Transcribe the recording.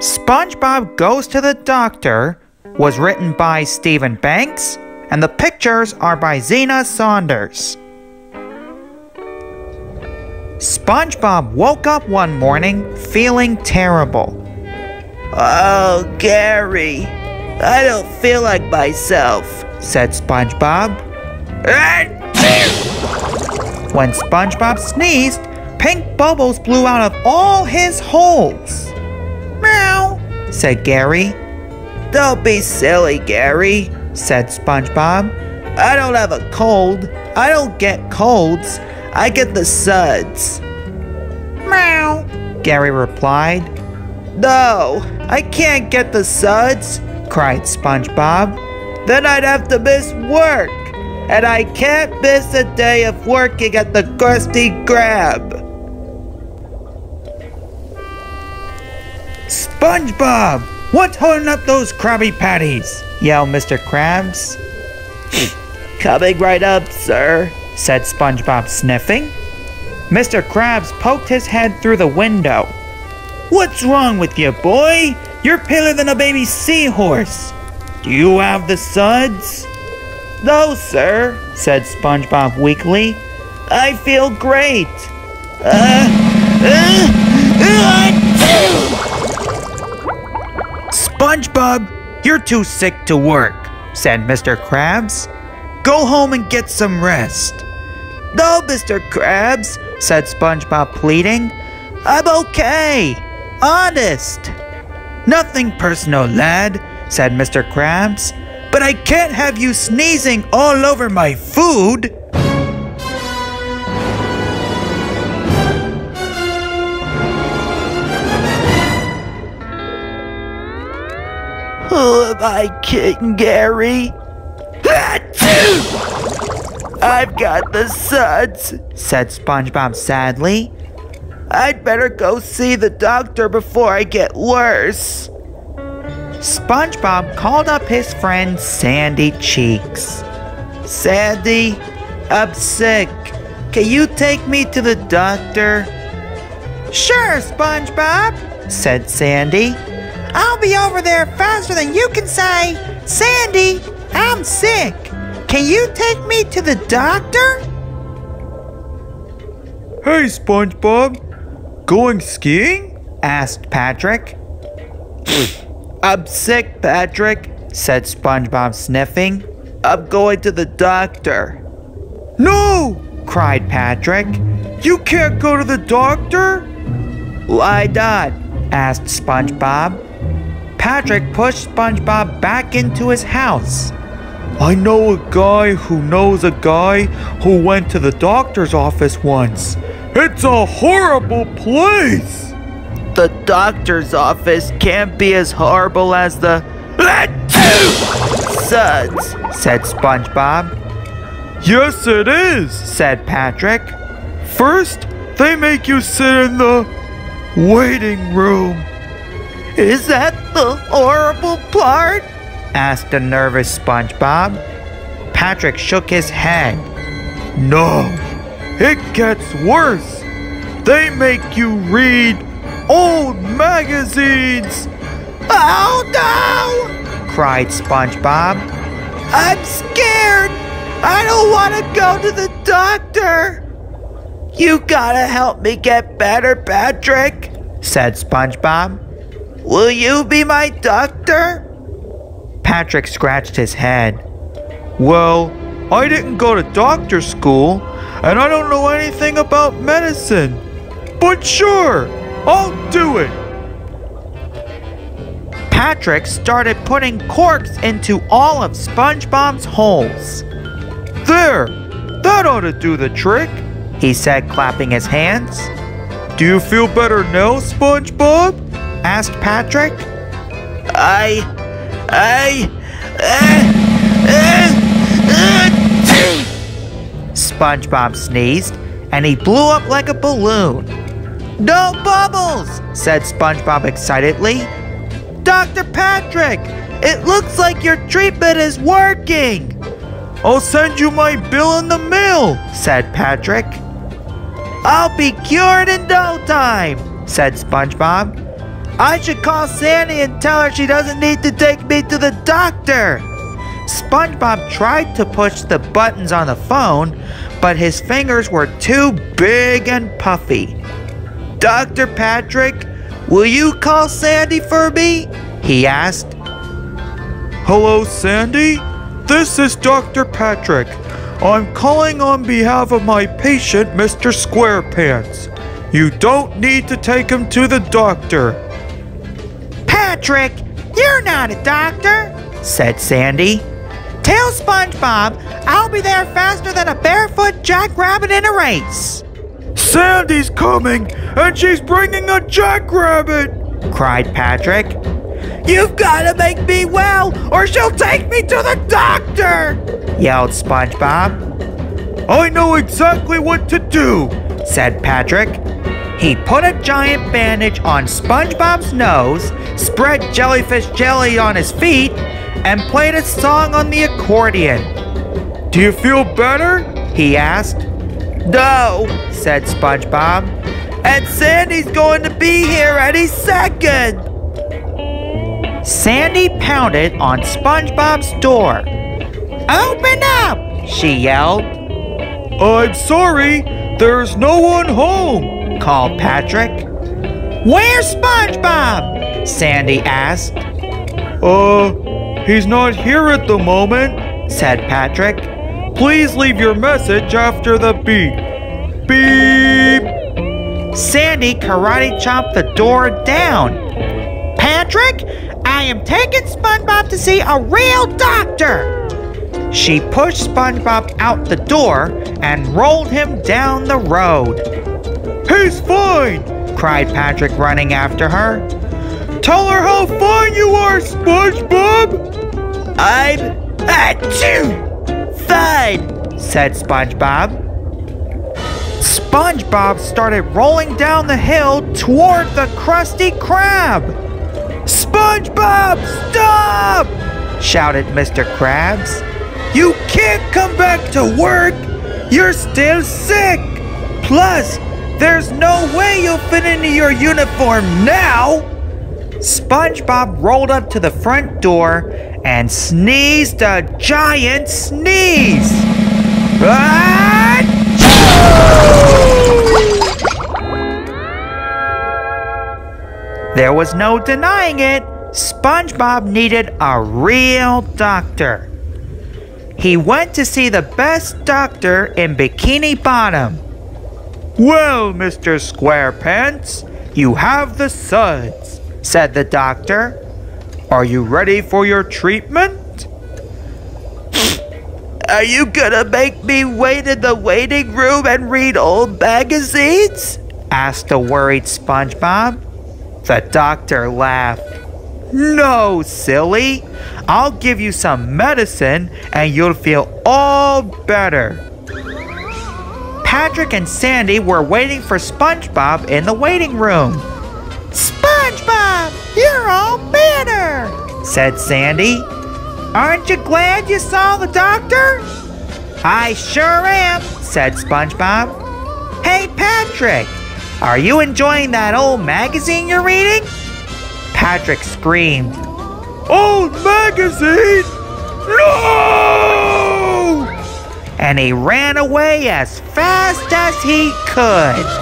SpongeBob Goes to the Doctor was written by Stephen Banks, and the pictures are by Zena Saunders. SpongeBob woke up one morning feeling terrible. "Oh, Gary, I don't feel like myself," said SpongeBob. When SpongeBob sneezed, pink bubbles blew out of all his holes. "Meow," said Gary. "Don't be silly, Gary," said SpongeBob. "I don't have a cold. I don't get colds. I get the suds." "Meow," Gary replied. "No, I can't get the suds," cried SpongeBob. "Then I'd have to miss work, and I can't miss a day of working at the Krusty Krab." "SpongeBob, what's holding up those Krabby Patties?" yelled Mr. Krabs. "Coming right up, sir," said SpongeBob, sniffing. Mr. Krabs poked his head through the window. "What's wrong with you, boy? You're paler than a baby seahorse. Do you have the suds?" "No, sir," said SpongeBob weakly. "I feel great. "SpongeBob, you're too sick to work," said Mr. Krabs. "Go home and get some rest." "No, Mr. Krabs," said SpongeBob, pleading. "I'm okay. Honest." "Nothing personal, lad," said Mr. Krabs. "But I can't have you sneezing all over my food." "Who am I kidding, Gary?" "I've got the suds," said SpongeBob sadly. "I'd better go see the doctor before I get worse." SpongeBob called up his friend Sandy Cheeks. "Sandy, I'm sick. Can you take me to the doctor?" "Sure, SpongeBob," said Sandy. "I'll be over there faster than you can say, 'Sandy, I'm sick. Can you take me to the doctor?'" "Hey, SpongeBob, going skiing?" asked Patrick. "I'm sick, Patrick," said SpongeBob, sniffing. "I'm going to the doctor." "No!" cried Patrick. "You can't go to the doctor!" "Why not?" asked SpongeBob. Patrick pushed SpongeBob back into his house. "I know a guy who knows a guy who went to the doctor's office once. It's a horrible place!" "The doctor's office can't be as horrible as the suds," said SpongeBob. "Yes, it is," said Patrick. "First, they make you sit in the waiting room." "Is that the horrible part?" asked a nervous SpongeBob. Patrick shook his head. "No, it gets worse. They make you read old magazines." "Oh no!" cried SpongeBob. "I'm scared. I don't want to go to the doctor." "You gotta help me get better, Patrick," said SpongeBob. "Will you be my doctor?" Patrick scratched his head. "Well, I didn't go to doctor school, and I don't know anything about medicine. But sure, I'll do it." Patrick started putting corks into all of SpongeBob's holes. "There, that ought to do the trick," he said, clapping his hands. "Do you feel better now, SpongeBob?" asked Patrick. SpongeBob sneezed, and he blew up like a balloon. "No bubbles!" said SpongeBob excitedly. "Dr. Patrick, it looks like your treatment is working." "I'll send you my bill in the mail," said Patrick. "I'll be cured in no time," said SpongeBob. I should call Sandy and tell her she doesn't need to take me to the doctor. SpongeBob tried to push the buttons on the phone, but his fingers were too big and puffy. Dr. Patrick, will you call Sandy for me? He asked. Hello, Sandy? This is Dr. Patrick. I'm calling on behalf of my patient, Mr. SquarePants. You don't need to take him to the doctor. Patrick, you're not a doctor, said Sandy. Tell SpongeBob I'll be there faster than a barefoot jackrabbit in a race. Sandy's coming, and she's bringing a jackrabbit, cried Patrick. You've got to make me well, or she'll take me to the doctor, yelled SpongeBob. I know exactly what to do, said Patrick. He put a giant bandage on SpongeBob's nose, spread jellyfish jelly on his feet, and played a song on the accordion. Do you feel better? He asked. No, said SpongeBob. And Sandy's going to be here any second. Sandy pounded on SpongeBob's door. Open up, she yelled. I'm sorry, there's no one home, called Patrick. Where's SpongeBob? Sandy asked. He's not here at the moment, said Patrick. Please leave your message after the beep. Beep! Sandy karate chopped the door down. Patrick, I am taking SpongeBob to see a real doctor. She pushed SpongeBob out the door and rolled him down the road. He's fine, cried Patrick, running after her. Tell her how fine you are, SpongeBob. I'm fine, said SpongeBob. SpongeBob started rolling down the hill toward the Krusty Krab. SpongeBob, stop! shouted Mr. Krabs. You can't come back to work. You're still sick. Plus, there's no way you'll fit into your uniform now. SpongeBob rolled up to the front door and sneezed a giant sneeze. There was no denying it. SpongeBob needed a real doctor. He went to see the best doctor in Bikini Bottom. Well, Mr. SquarePants, you have the suds, said the doctor. Are you ready for your treatment? Are you gonna make me wait in the waiting room and read old magazines? asked the worried SpongeBob. The doctor laughed. No, silly. I'll give you some medicine and you'll feel all better. Patrick and Sandy were waiting for SpongeBob in the waiting room. SpongeBob, you're all better, said Sandy. Aren't you glad you saw the doctor? I sure am, said SpongeBob. Hey, Patrick, are you enjoying that old magazine you're reading? Patrick screamed. Old magazine? No! And he ran away as fast as he could.